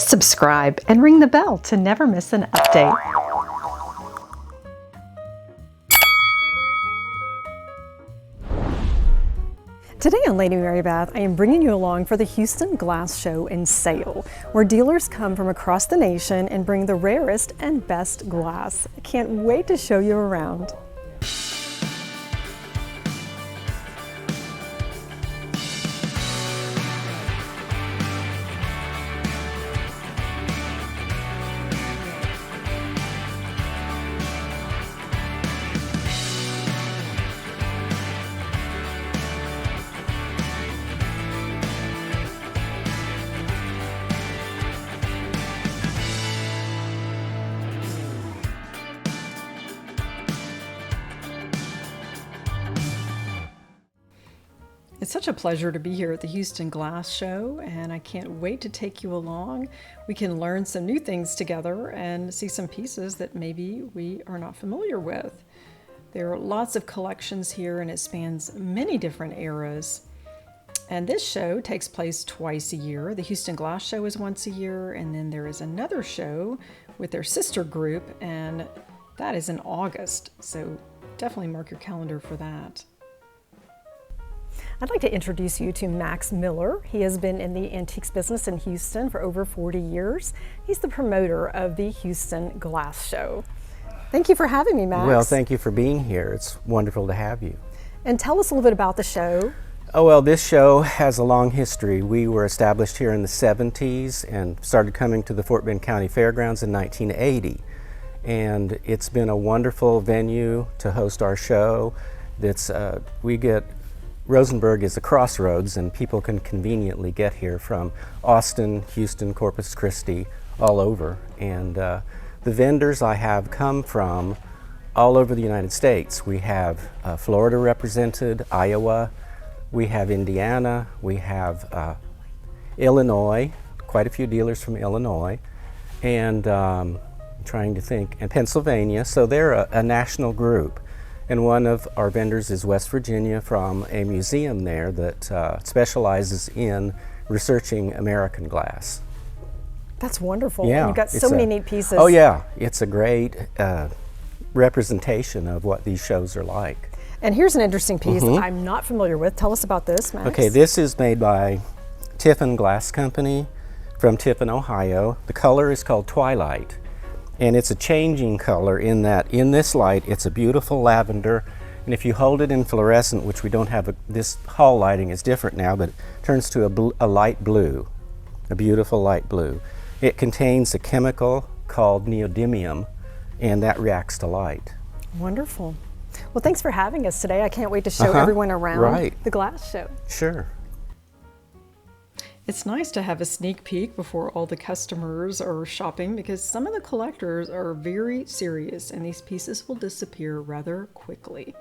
subscribe, and ring the bell to never miss an update. Today on Lady Mary Beth, I am bringing you along for the Houston Glass Show and Sale, where dealers come from across the nation and bring the rarest and best glass. I can't wait to show you around. It's such a pleasure to be here at the Houston Glass Show, and I can't wait to take you along. We can learn some new things together and see some pieces that maybe we are not familiar with. There are lots of collections here, and it spans many different eras. And this show takes place twice a year. The Houston Glass Show is once a year, and then there is another show with their sister group, and that is in August. So definitely mark your calendar for that. I'd like to introduce you to Max Miller. He has been in the antiques business in Houston for over 40 years. He's the promoter of the Houston Glass Show. Thank you for having me, Max. Well, thank you for being here. It's wonderful to have you. And tell us a little bit about the show. Oh, well, this show has a long history. We were established here in the 70s and started coming to the Fort Bend County Fairgrounds in 1980. And it's been a wonderful venue to host our show. Rosenberg is a crossroads, and people can conveniently get here from Austin, Houston, Corpus Christi, all over. And the vendors I have come from all over the United States. We have Florida represented, Iowa, we have Indiana, we have Illinois, quite a few dealers from Illinois, and I'm trying to think, and Pennsylvania. So they're a national group. And one of our vendors is West Virginia, from a museum there that specializes in researching American glass. That's wonderful. Yeah, You've got so many neat pieces. Oh yeah, it's a great representation of what these shows are like. And here's an interesting piece I'm not familiar with. Tell us about this, Max. Okay, this is made by Tiffin Glass Company from Tiffin, Ohio. The color is called Twilight. And it's a changing color in that in this light it's a beautiful lavender, and if you hold it in fluorescent, which we don't have, this hall lighting is different now, but it turns to a light blue, a beautiful light blue. It contains a chemical called neodymium, and that reacts to light. Wonderful. Well, thanks for having us today. I can't wait to show everyone around the glass show. Sure. It's nice to have a sneak peek before all the customers are shopping, because some of the collectors are very serious and these pieces will disappear rather quickly.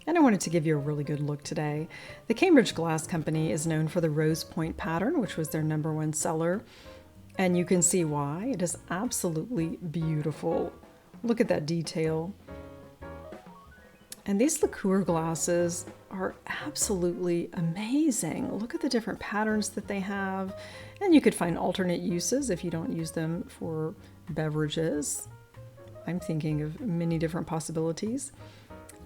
And I wanted to give you a really good look today. The Cambridge Glass Company is known for the Rose Point pattern, which was their #1 seller. And you can see why. It is absolutely beautiful. Look at that detail. And these liqueur glasses are absolutely amazing. Look at the different patterns that they have. And you could find alternate uses if you don't use them for beverages. I'm thinking of many different possibilities.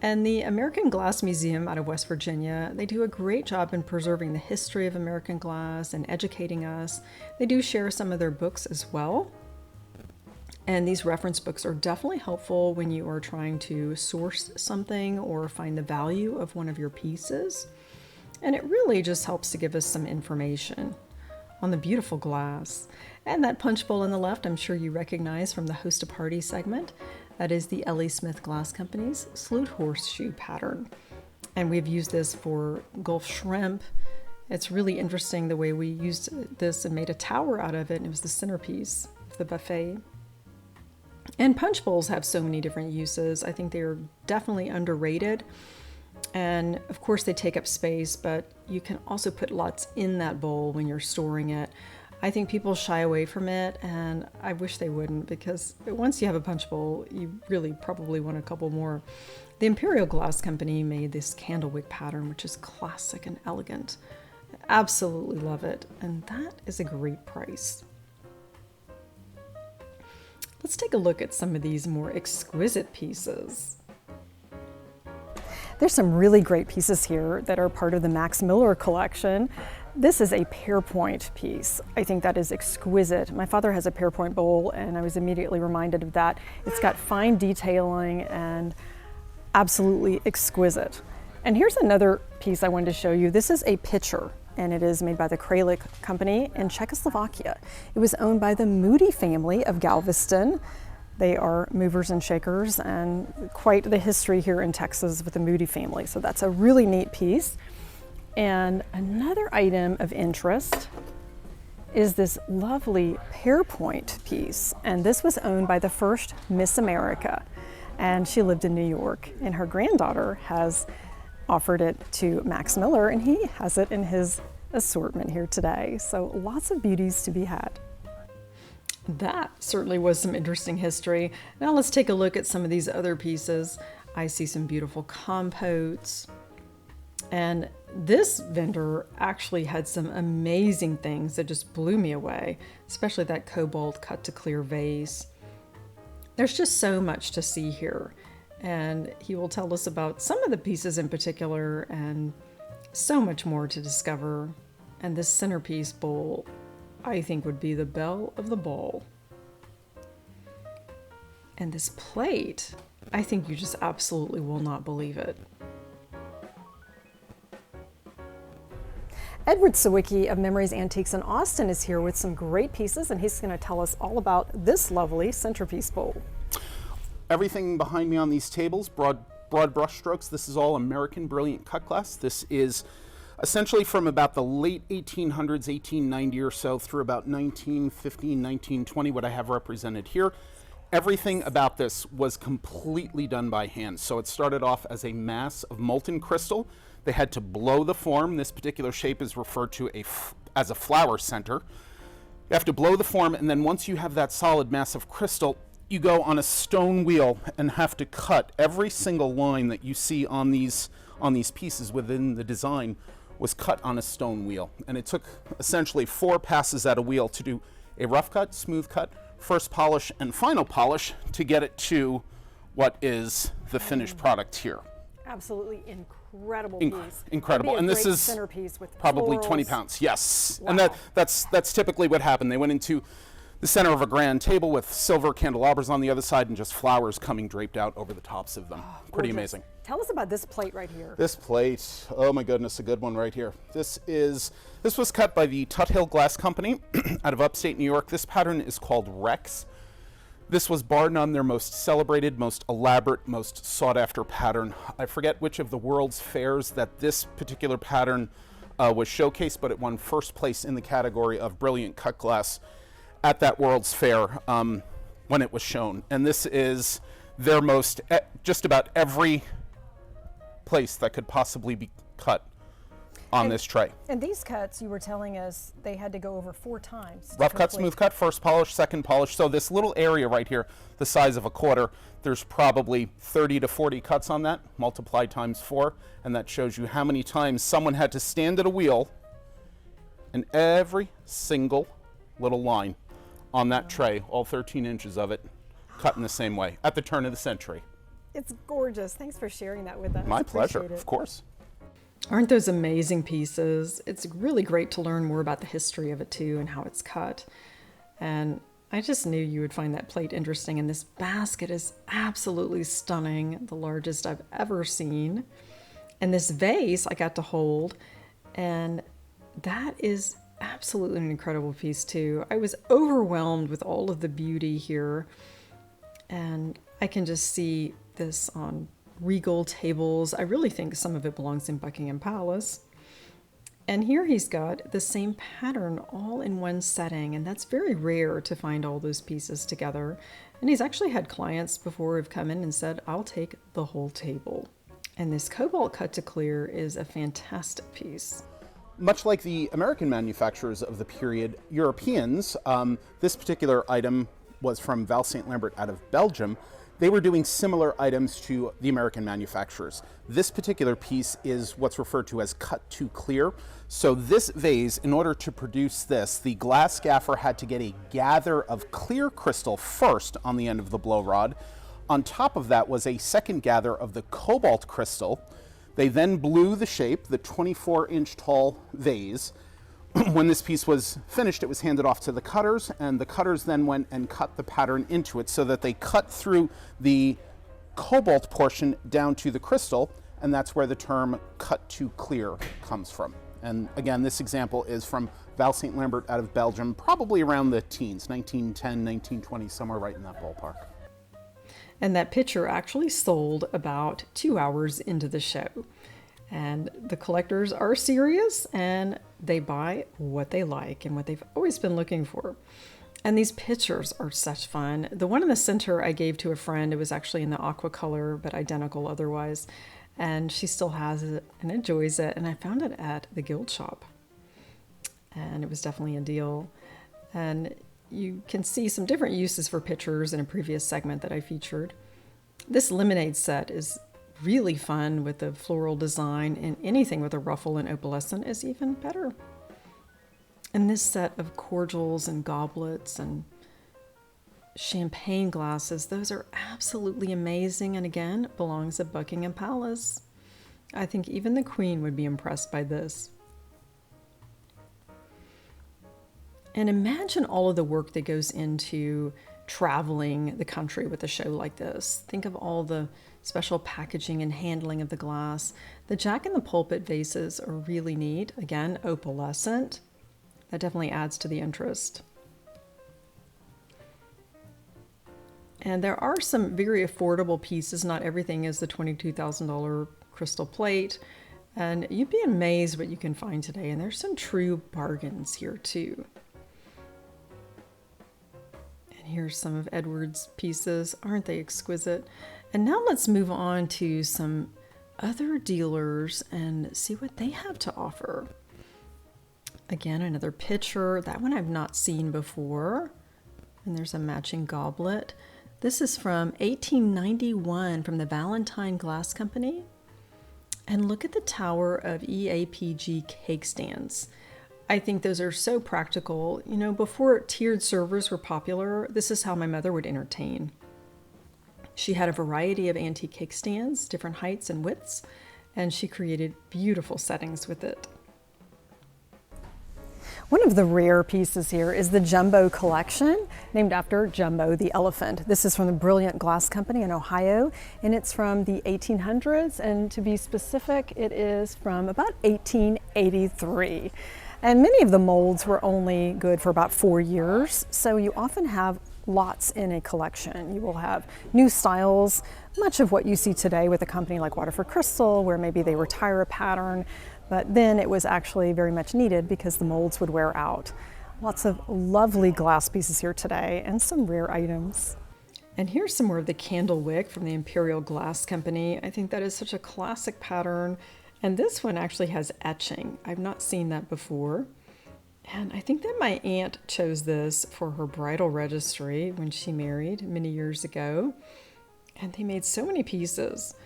And the American Glass Museum out of West Virginia, they do a great job in preserving the history of American glass and educating us. They do share some of their books as well. And these reference books are definitely helpful when you are trying to source something or find the value of one of your pieces. And it really just helps to give us some information on the beautiful glass. And that punch bowl on the left, I'm sure you recognize from the Host a Party segment. That is the L.E. Smith Glass Company's Sloot Horseshoe pattern. And we've used this for Gulf shrimp. It's really interesting the way we used this and made a tower out of it, and it was the centerpiece of the buffet. And punch bowls have so many different uses. I think they're definitely underrated. And of course they take up space, but you can also put lots in that bowl when you're storing it. I think people shy away from it, and I wish they wouldn't, because once you have a punch bowl, you really probably want a couple more. The Imperial Glass Company made this candlewick pattern, which is classic and elegant. I absolutely love it, and that is a great price. Let's take a look at some of these more exquisite pieces. There's some really great pieces here that are part of the Max Miller collection. This is a pearpoint piece. I think that is exquisite. My father has a pearpoint bowl and I was immediately reminded of that. It's got fine detailing and absolutely exquisite. And here's another piece I wanted to show you. This is a pitcher and it is made by the Kralik company in Czechoslovakia. It was owned by the Moody family of Galveston. They are movers and shakers and quite the history here in Texas with the Moody family. So that's a really neat piece. And another item of interest is this lovely pearpoint piece. And this was owned by the first Miss America. And she lived in New York. And her granddaughter has offered it to Max Miller and he has it in his assortment here today. So lots of beauties to be had. That certainly was some interesting history. Now let's take a look at some of these other pieces. I see some beautiful compotes. And this vendor actually had some amazing things that just blew me away, especially that cobalt cut to clear vase. There's just so much to see here. And he will tell us about some of the pieces in particular and so much more to discover. And this centerpiece bowl, I think, would be the belle of the ball. And this plate, I think you just absolutely will not believe it. Edward Sawicki of Memories Antiques in Austin is here with some great pieces and he's going to tell us all about this lovely centerpiece bowl. Everything behind me on these tables, broad brush strokes. This is all American brilliant cut glass. This is essentially from about the late 1800s, 1890 or so, through about 1915, 1920, what I have represented here. Everything about this was completely done by hand. So it started off as a mass of molten crystal. They had to blow the form. This particular shape is referred to as a flower center. You have to blow the form, and then once you have that solid mass of crystal, you go on a stone wheel and have to cut every single line that you see on these pieces within the design was cut on a stone wheel. And it took essentially 4 passes at a wheel to do a rough cut, smooth cut, first polish, and final polish to get it to what is the finished product here. Absolutely incredible piece. Incredible. And this is centerpiece with probably florals. 20 pounds. Yes. Wow. And that's typically what happened. They went into the center of a grand table with silver candelabras on the other side and just flowers coming draped out over the tops of them. Pretty Gorgeous. amazing. Tell us about this plate right here. This plate, oh my goodness, a good one right here. This was cut by the Carnival Glass company out of upstate New York. This pattern is called Rex. This was bar none their most celebrated, most elaborate, most sought after pattern. I forget which of the world's fairs that this particular pattern was showcased, but it won first place in the category of brilliant cut glass at that World's Fair when it was shown. And this is their most, just about every place that could possibly be cut on this tray. And these cuts, you were telling us, they had to go over 4 times. Rough cut, smooth cut, first polish, second polish. So this little area right here, the size of a quarter, there's probably 30 to 40 cuts on that, multiplied times 4, and that shows you how many times someone had to stand at a wheel and every single little line on that tray, all 13 inches of it, cut in the same way at the turn of the century. It's gorgeous. Thanks for sharing that with us. My pleasure, Appreciate it. of course. Aren't those amazing pieces? It's really great to learn more about the history of it too and how it's cut. And I just knew you would find that plate interesting. And this basket is absolutely stunning, the largest I've ever seen. And this vase I got to hold, and that is absolutely an incredible piece too. I was overwhelmed with all of the beauty here, and I can just see this on regal tables. I really think some of it belongs in Buckingham Palace. And here he's got the same pattern all in one setting, and that's very rare to find all those pieces together. And he's actually had clients before who've come in and said, I'll take the whole table. And this cobalt cut to clear is a fantastic piece. Much like the American manufacturers of the period, Europeans, this particular item was from Val St. Lambert out of Belgium. they were doing similar items to the American manufacturers. This particular piece is what's referred to as cut to clear. So this vase, in order to produce this, the glass gaffer had to get a gather of clear crystal first on the end of the blow rod. On top of that was a second gather of the cobalt crystal. They then blew the shape, the 24-inch tall vase. When this piece was finished, it was handed off to the cutters, and the cutters then went and cut the pattern into it so that they cut through the cobalt portion down to the crystal, and that's where the term cut to clear comes from. And again, this example is from Val St. Lambert out of Belgium, probably around the teens, 1910, 1920, somewhere right in that ballpark. And that picture actually sold about 2 hours into the show. And the collectors are serious, and they buy what they like and what they've always been looking for. And these pictures are such fun. The one in the center I gave to a friend. It was actually in the aqua color, but identical otherwise. And she still has it and enjoys it. And I found it at the Guild Shop. And it was definitely a deal. And you can see some different uses for pictures in a previous segment that I featured. This lemonade set is really fun with the floral design, and anything with a ruffle and opalescent is even better. And this set of cordials and goblets and champagne glasses, those are absolutely amazing, and again, belongs at Buckingham Palace. I think even the Queen would be impressed by this. And imagine all of the work that goes into traveling the country with a show like this. Think of all the special packaging and handling of the glass. The Jack in the Pulpit vases are really neat. Again, opalescent. That definitely adds to the interest. And there are some very affordable pieces. Not everything is the $22,000 crystal plate. And you'd be amazed what you can find today. And there's some true bargains here too. And here's some of Edward's pieces. Aren't they exquisite? And now let's move on to some other dealers and see what they have to offer. Again, another picture. That one I've not seen before. And there's a matching goblet. This is from 1891 from the Valentine Glass Company. And look at the tower of EAPG cake stands. I think those are so practical. You know, before tiered servers were popular, this is how my mother would entertain. She had a variety of antique cake stands, different heights and widths, and she created beautiful settings with it. One of the rare pieces here is the Jumbo collection, named after Jumbo the elephant. This is from the Brilliant Glass Company in Ohio, and it's from the 1800s, and to be specific, it is from about 1883. And many of the molds were only good for about 4 years, so you often have lots in a collection. You will have new styles, much of what you see today with a company like Waterford Crystal, where maybe they retire a pattern, but then it was actually very much needed because the molds would wear out. Lots of lovely glass pieces here today and some rare items. And here's some more of the candle wick from the Imperial Glass Company. I think that is such a classic pattern. And this one actually has etching. I've not seen that before. And I think that my aunt chose this for her bridal registry when she married many years ago. And they made so many pieces.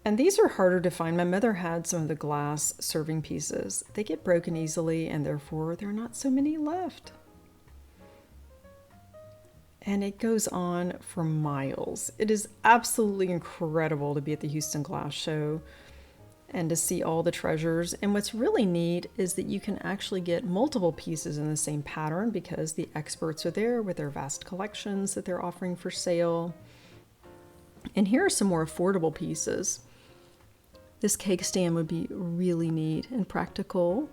And these are harder to find. My mother had some of the glass serving pieces. They get broken easily, and therefore there are not so many left. And it goes on for miles. It is absolutely incredible to be at the Houston Glass Show and to see all the treasures. And what's really neat is that you can actually get multiple pieces in the same pattern because the experts are there with their vast collections that they're offering for sale. And here are some more affordable pieces. This cake stand would be really neat and practical.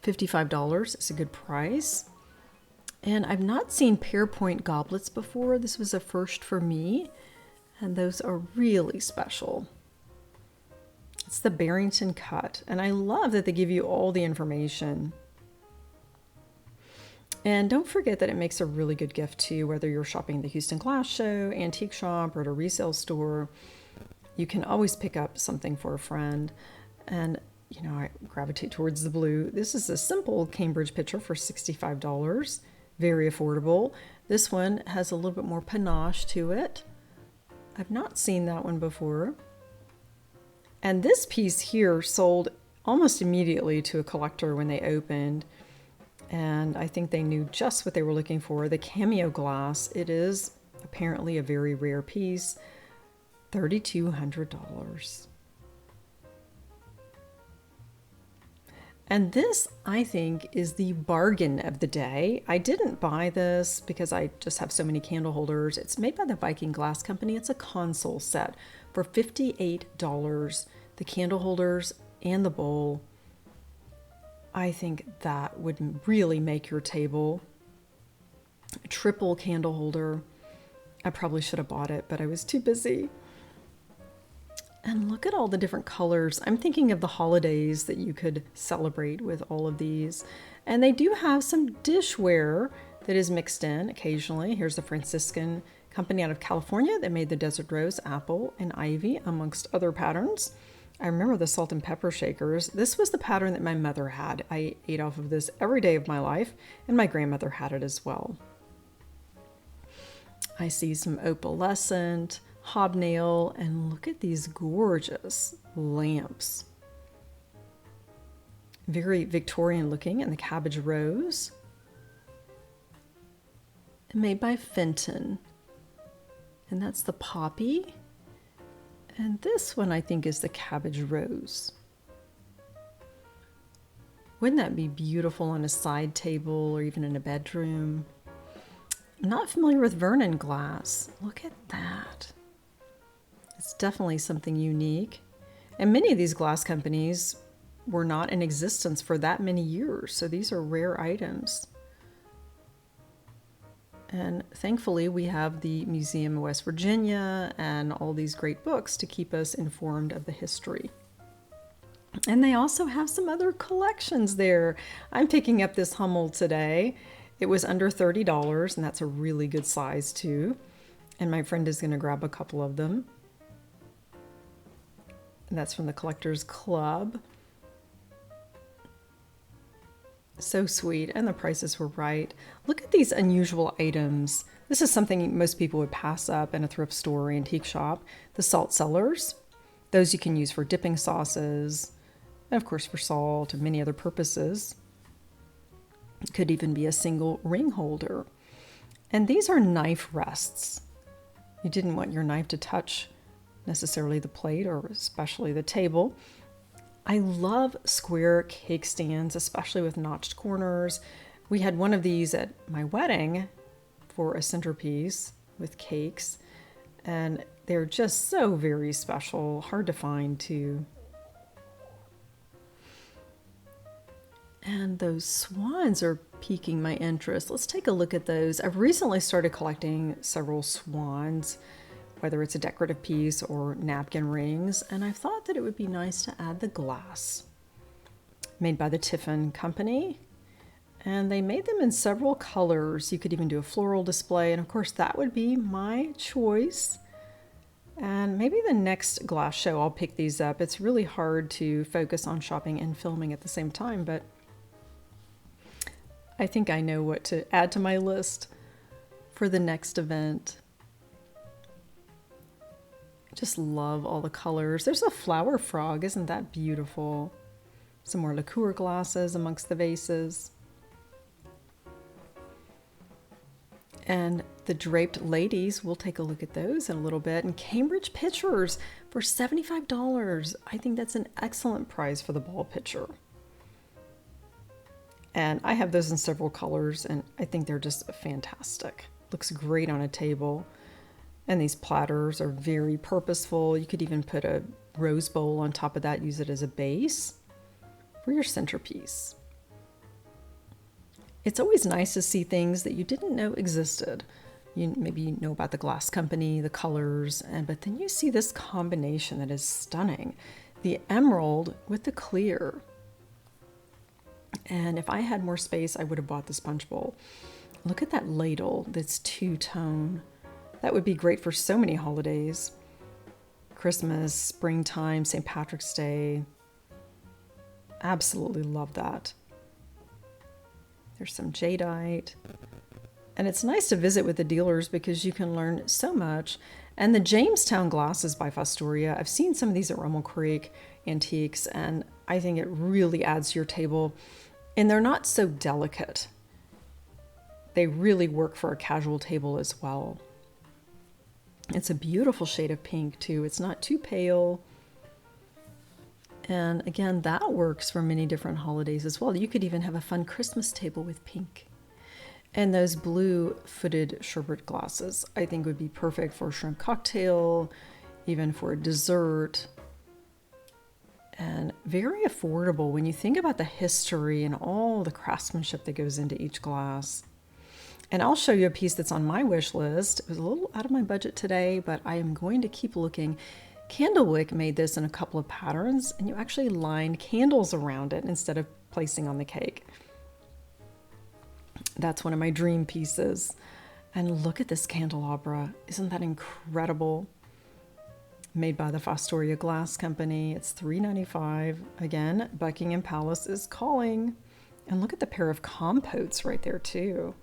$55 is a good price. And I've not seen pear point goblets before. This was a first for me, and those are really special. It's the Barrington cut, and I love that they give you all the information. And don't forget that it makes a really good gift too, whether you're shopping at the Houston Glass Show, antique shop, or at a resale store. You can always pick up something for a friend. And, you know, I gravitate towards the blue. This is a simple Cambridge pitcher for $65. Very affordable. This one has a little bit more panache to it. I've not seen that one before. And this piece here sold almost immediately to a collector when they opened. And I think they knew just what they were looking for. The cameo glass, it is apparently a very rare piece, $3,200. And this, I think, is the bargain of the day. I didn't buy this because I just have so many candle holders. It's made by the Viking Glass Company. It's a console set for $58. The candle holders and the bowl. I think that would really make your table. A triple candle holder. I probably should have bought it, but I was too busy. And look at all the different colors. I'm thinking of the holidays that you could celebrate with all of these. And they do have some dishware that is mixed in occasionally. Here's the Franciscan company out of California that made the Desert Rose, Apple, and Ivy, amongst other patterns. I remember the salt and pepper shakers. This was the pattern that my mother had. I ate off of this every day of my life, and my grandmother had it as well. I see some opalescent, hobnail, and look at these gorgeous lamps. Very Victorian looking, and the cabbage rose. Made by Fenton. And that's the poppy. And this one I think is the cabbage rose. Wouldn't that be beautiful on a side table or even in a bedroom? I'm not familiar with Vernon glass. Look at that. It's definitely something unique. And many of these glass companies were not in existence for that many years, so these are rare items. And thankfully we have the Museum of West Virginia and all these great books to keep us informed of the history. And they also have some other collections there. I'm picking up this Hummel today. It was under $30, and that's a really good size too. And my friend is going to grab a couple of them. And that's from the Collectors Club. So sweet, and the prices were right. Look at these unusual items. This is something most people would pass up in a thrift store or antique shop. The salt cellars. Those you can use for dipping sauces, and of course for salt and many other purposes. It could even be a single ring holder. And these are knife rests. You didn't want your knife to touch necessarily the plate or especially the table. I love square cake stands, especially with notched corners. We had one of these at my wedding for a centerpiece with cakes, and they're just so very special, hard to find too. And those swans are piquing my interest. Let's take a look at those. I've recently started collecting several swans, whether it's a decorative piece or napkin rings, and I thought that it would be nice to add the glass. Made by the Tiffin company, and they made them in several colors. You could even do a floral display, and of course that would be my choice. And maybe the next glass show I'll pick these up. It's really hard to focus on shopping and filming at the same time, but I think I know what to add to my list for the next event. Just love all the colors. There's a flower frog. Isn't that beautiful? Some more liqueur glasses amongst the vases. And the draped ladies, we'll take a look at those in a little bit. And Cambridge pitchers for $75. I think that's an excellent price for the ball pitcher. And I have those in several colors, and I think they're just fantastic. Looks great on a table. And these platters are very purposeful. You could even put a rose bowl on top of that, use it as a base for your centerpiece. It's always nice to see things that you didn't know existed. Maybe you know about the glass company, the colors, but then you see this combination that is stunning. The emerald with the clear. And if I had more space, I would have bought the sponge bowl. Look at that ladle that's two-tone. That would be great for so many holidays. Christmas, springtime, St. Patrick's Day. Absolutely love that. There's some jadeite. And it's nice to visit with the dealers because you can learn so much. And the Jamestown glass is by Fostoria. I've seen some of these at Rummel Creek Antiques, and I think it really adds to your table. And they're not so delicate. They really work for a casual table as well. It's a beautiful shade of pink too. It's not too pale. And again, that works for many different holidays as well. You could even have a fun Christmas table with pink. And those blue-footed sherbet glasses, I think would be perfect for a shrimp cocktail, even for a dessert. And very affordable when you think about the history and all the craftsmanship that goes into each glass. And I'll show you a piece that's on my wish list. It was a little out of my budget today, but I am going to keep looking. Candlewick made this in a couple of patterns, and you actually lined candles around it instead of placing on the cake. That's one of my dream pieces. And look at this candelabra. Isn't that incredible? Made by the Fostoria Glass Company. It's $3.95. Again, Buckingham Palace is calling. And look at the pair of compotes right there too.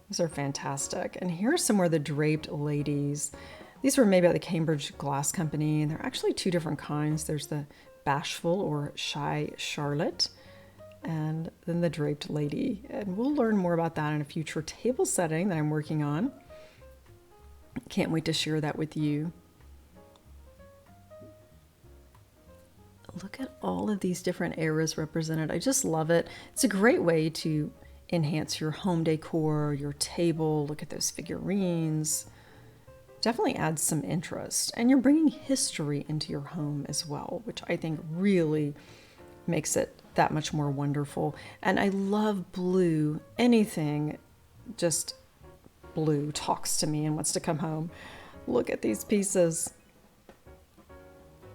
These are fantastic. And here's some more of the draped ladies. These were made by the Cambridge Glass Company, and they're actually two different kinds. There's the Bashful or Shy Charlotte, and then the draped lady. And we'll learn more about that in a future table setting that I'm working on. Can't wait to share that with you. Look at all of these different eras represented. I just love it. It's a great way to enhance your home decor, your table. Look at those figurines. Definitely adds some interest. And you're bringing history into your home as well, which I think really makes it that much more wonderful. And I love blue. Anything just blue talks to me and wants to come home. Look at these pieces.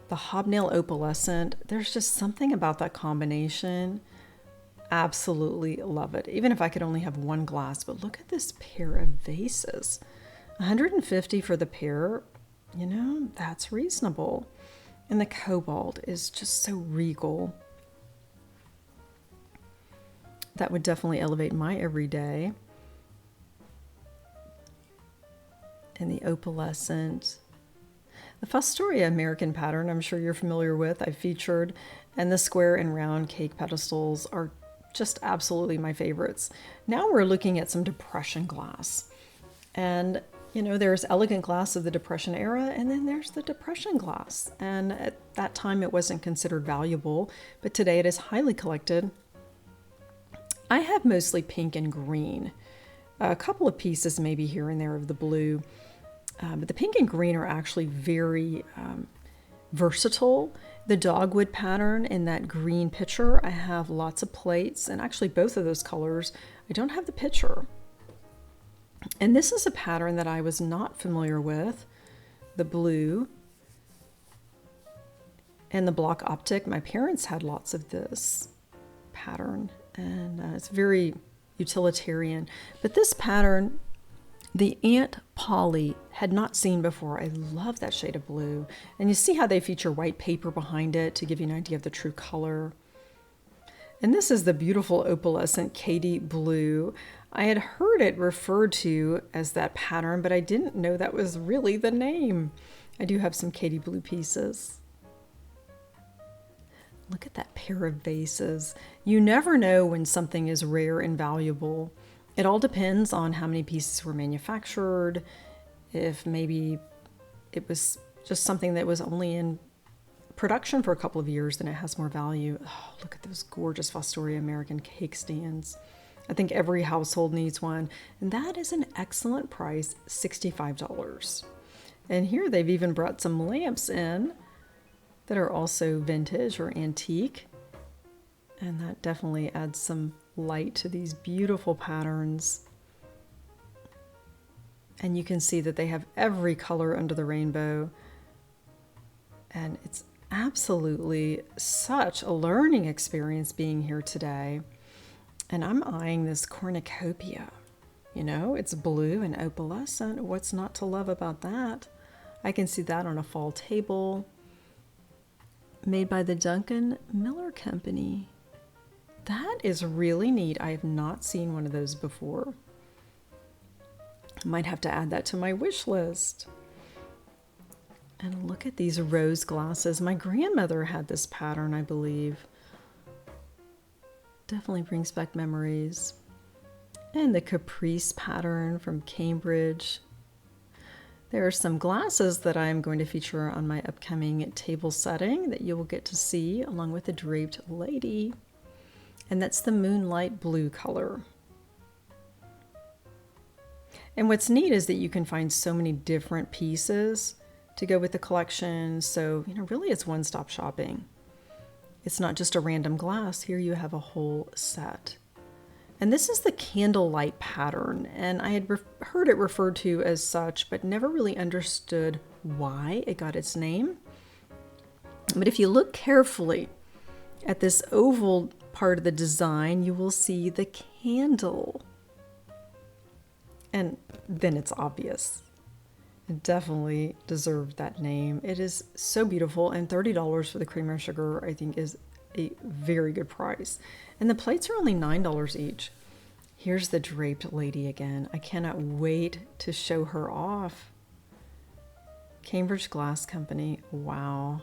The hobnail opalescent, there's just something about that combination. Absolutely love it. Even if I could only have one glass, but look at this pair of vases. $150 for the pair, you know, that's reasonable. And the cobalt is just so regal. That would definitely elevate my everyday. And the opalescent. The Fostoria American pattern, I'm sure you're familiar with, I featured. And the square and round cake pedestals are just absolutely my favorites. Now we're looking at some Depression glass. And you know, there's elegant glass of the Depression era, and then there's the Depression glass. And at that time, it wasn't considered valuable, but today it is highly collected. I have mostly pink and green. A couple of pieces maybe here and there of the blue. But the pink and green are actually very versatile. The dogwood pattern in that green picture, I have lots of plates, and actually both of those colors. I don't have the picture. And this is a pattern that I was not familiar with, the blue and the block optic. My parents had lots of this pattern, and it's very utilitarian. But this pattern, the Aunt Polly had not seen before. I love that shade of blue. And you see how they feature white paper behind it to give you an idea of the true color. And this is the beautiful opalescent Katy blue. I had heard it referred to as that pattern, but I didn't know that was really the name. I do have some Katy blue pieces. Look at that pair of vases. You never know when something is rare and valuable. It all depends on how many pieces were manufactured, if maybe it was just something that was only in production for a couple of years, then it has more value. Oh, look at those gorgeous Fostoria American cake stands. I think every household needs one. And that is an excellent price, $65. And here they've even brought some lamps in that are also vintage or antique. And that definitely adds some light to these beautiful patterns. And you can see that they have every color under the rainbow. And it's absolutely such a learning experience being here today. And I'm eyeing this cornucopia. You know, it's blue and opalescent. What's not to love about that? I can see that on a fall table. Made by the Duncan Miller Company. That is really neat. I have not seen one of those before. Might have to add that to my wish list. And look at these rose glasses. My grandmother had this pattern, I believe. Definitely brings back memories. And the caprice pattern from Cambridge. There are some glasses that I'm going to feature on my upcoming table setting that you will get to see along with the draped lady. And that's the moonlight blue color. And what's neat is that you can find so many different pieces to go with the collection. So, really it's one-stop shopping. It's not just a random glass. Here you have a whole set. And this is the candlelight pattern. And I had heard it referred to as such, but never really understood why it got its name. But if you look carefully at this oval part of the design, you will see the candle. And then it's obvious. It definitely deserved that name. It is so beautiful, and $30 for the cream and sugar, I think, is a very good price. And the plates are only $9 each. Here's the draped lady again. I cannot wait to show her off. Cambridge Glass Company, wow.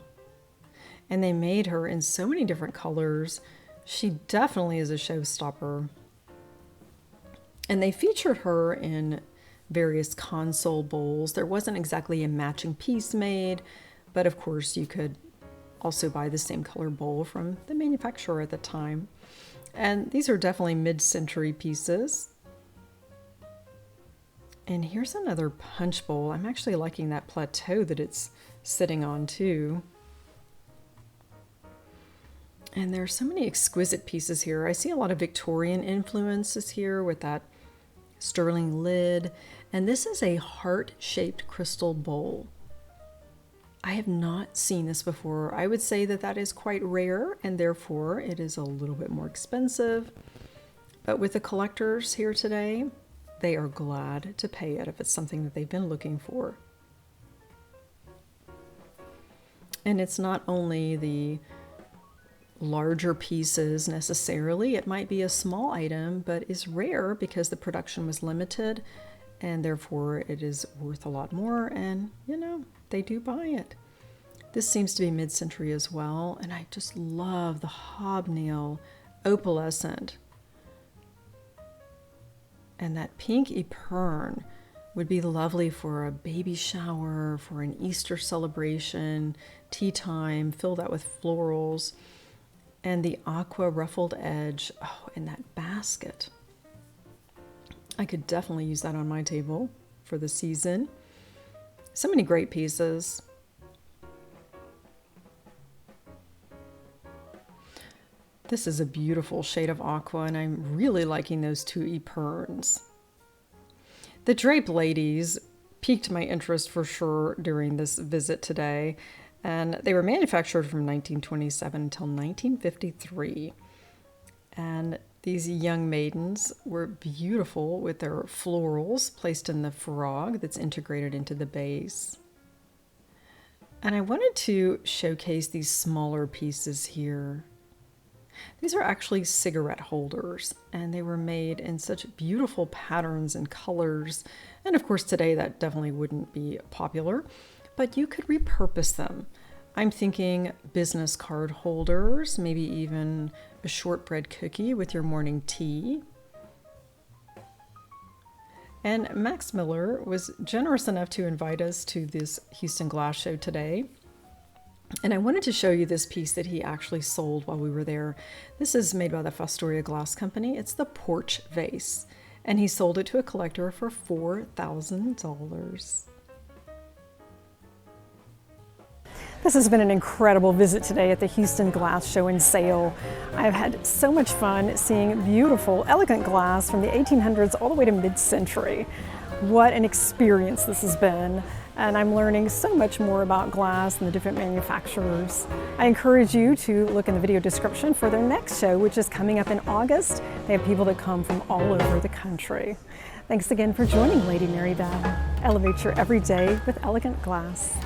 And they made her in so many different colors. She definitely is a showstopper. And they featured her in various console bowls. There wasn't exactly a matching piece made, but of course you could also buy the same color bowl from the manufacturer at the time. And these are definitely mid-century pieces. And here's another punch bowl. I'm actually liking that plateau that it's sitting on too. And there are so many exquisite pieces here. I see a lot of Victorian influences here with that sterling lid. And this is a heart-shaped crystal bowl. I have not seen this before. I would say that that is quite rare, and therefore it is a little bit more expensive. But with the collectors here today, they are glad to pay it if it's something that they've been looking for. And it's not only the larger pieces necessarily. It might be a small item, but is rare because the production was limited, and therefore it is worth a lot more, and they do buy it. This seems to be mid-century as well, and I just love the hobnail opalescent. And that pink epergne would be lovely for a baby shower, for an Easter celebration, tea time, filled out with florals. And the aqua ruffled edge, and that basket. I could definitely use that on my table for the season. So many great pieces. This is a beautiful shade of aqua, and I'm really liking those two epergnes. The draped ladies piqued my interest for sure during this visit today. And they were manufactured from 1927 until 1953. And these young maidens were beautiful with their florals placed in the frog that's integrated into the base. And I wanted to showcase these smaller pieces here. These are actually cigarette holders, and they were made in such beautiful patterns and colors. And of course today that definitely wouldn't be popular, but you could repurpose them. I'm thinking business card holders, maybe even a shortbread cookie with your morning tea. And Max Miller was generous enough to invite us to this Houston Glass Show today. And I wanted to show you this piece that he actually sold while we were there. This is made by the Fostoria Glass Company. It's the porch vase. And he sold it to a collector for $4,000. This has been an incredible visit today at the Houston Glass Show and Sale. I've had so much fun seeing beautiful, elegant glass from the 1800s all the way to mid-century. What an experience this has been. And I'm learning so much more about glass and the different manufacturers. I encourage you to look in the video description for their next show, which is coming up in August. They have people that come from all over the country. Thanks again for joining Lady Mary Beth. Elevate your everyday with elegant glass.